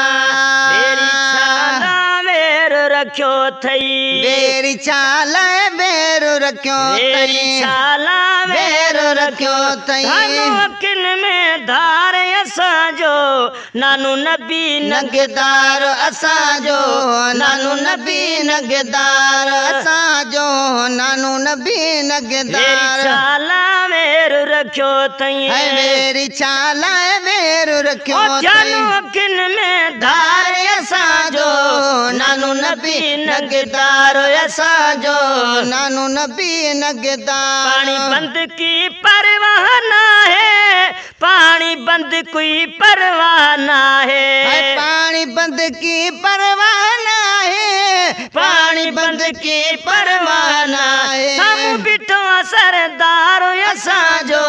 very छा wer रख्यो अथई वेरी छा wer रख्यो वेरी छा wer रख्यो अथई किन में धार असांजो नानू नबी नगदार असांजो नानू नबी नगदार असांजो नानू नबी नगदार wer रख्यो अथई वेरी छा wer रख्यो अथई किन में धार असांजो नानू नबी नगदार असांजो नानू नबी नगदार पानी बंद की परवाह ना है पानी बंद कोई परवाह ना है पानी बंद की परवाह ना है पानी बंद की परवाह ना है हम बिठो सरदार असांजो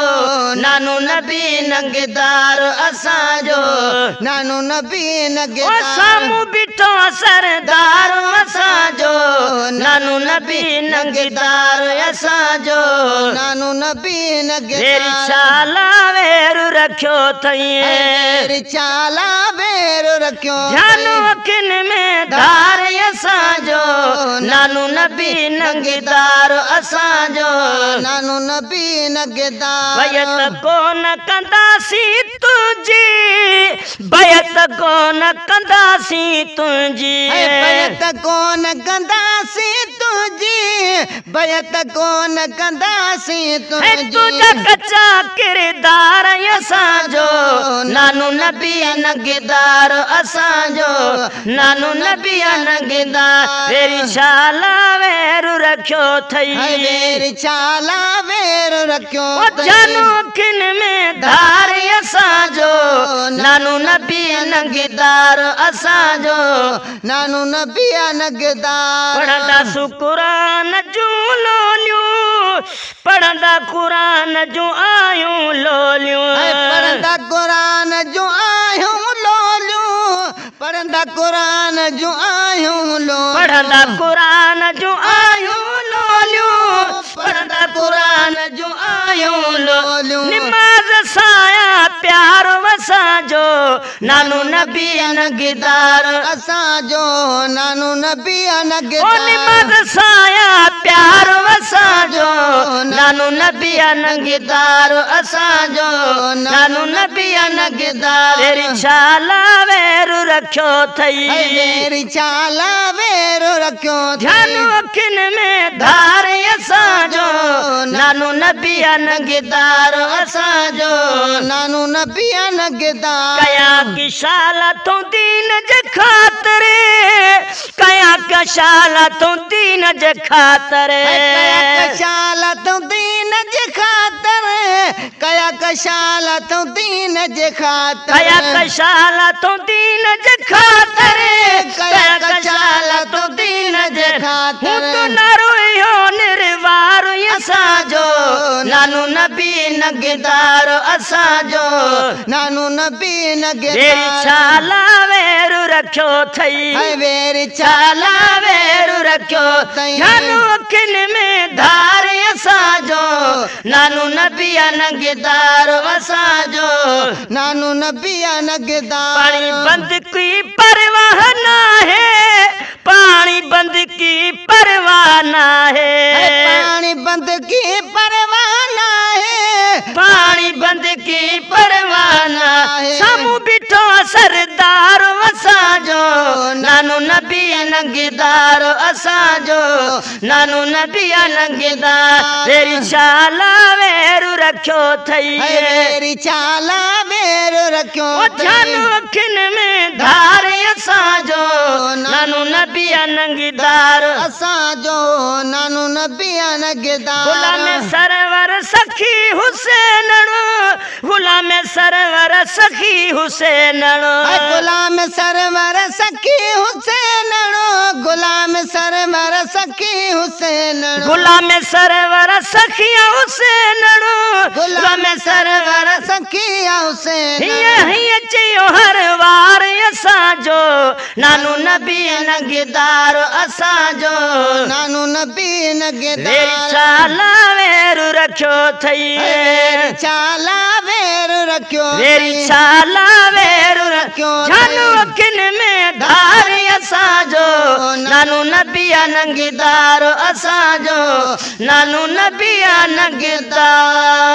नानू नबी नगदार असांजो नानू नबी नगदार सामू बिठो सरदार असांजो नानू नबी नगदार असांजो नानू नबी नगदार छा wer रख्यो अथई वेरी छा wer रख्यो ध्यानो किन में धार असांजो नानू नबी नगदार असांजो नानू नबी नगदार बयत कोन कंदासी तुंहिंजी बयत कोन कंदासी तुंहिंजी बयत कोन कंदासी तुंहिंजी बयत कोन कंदासी तुंहिंजी तुझा कच्चा किरदार असांजो नानू नबी नगदार असांजो नानू नबी नगदार वेरी छा wer रख्यो अथई वेरी छा wer रख्यो जानो किन में धार असांजो नानू नबी नगदार असांजो नानू नबी नगदार पढ़ंदा सु क़ुरान जूं लोलियूं पढ़ंदा क़ुरान जूं आयूं लोलियूं पढ़ंदा क़ुरान जूं आयूं लोलियूं पढ़ंदा क़ुरान जूं आयूं लोलियूं पढ़ंदा क़ुरान जूं आयूं लोलियूं पढ़ंदा क़ुरान जूं आयूं लोलियूं निमाज़ साया प्यारो असांजो नानू नबी नगदार असांजो नानू नबी नगदार निमाज़ साया प्यारो असांजो नानू नबी नगदार असांजो नानू नबी नगदार वेरी छा wer रख्यो अथई वेरी छा wer रख्यो ध्यानो किन में धार असांजो नानू नबी नगदार असांजो नानू नबी नगदार कया की शाला तो दीन जे खातिर कया का शाला तो दीन जे खातिर शाला तो दीन जे खातिर कया का शाला तो दीन जे खातिर कया का शाला तो दीन जे खातिर कया का शाला तो दीन जे खातिर तो नारो यो निर्वार असांजो नानू नबी नगदार असांजो नानू नबी नगदार वेरी छा wer रख्यो अथई वेरी छा wer रख्यो अथई जानो किन में धार असांजो नानू नबी नगदार असांजो नानू नबी नगदार पानी बंद की परवाह ना है पानी बंद की परवाह ना है पानी बंद की परवाह ना है पानी बंद की परवाह ना है सामू बिठो सरदार असांजो नानू नबी नगदार असांजो नानू नबी नगदार वेरी छा wer रख्यो अथई वेरी छा wer रख्यो जानो किन में धार असांजो नानू नबी नगदार असांजो नानू नबी नगदार गुलाम सरवर सखी हुसैन गुलाम सरवर सखी हुसैन गुलाम सरवर सखी हुसैन गुलाम सरवर सखी हुसैन गुलाम सरवर सखी हुसैन गुलाम सरवर सखिया हुसैन हिय चयो हर वार असांजो नानू नबी नंगदार असांजो नानू नबी वेरी नगदार छा लाe wer रखियो अथई छा लाe wer रखियो वेरी छा लाe wer रखियो जानू अखिन में धार असांजो नानू नबी नंगदार असांजो नानू नबी नंगदार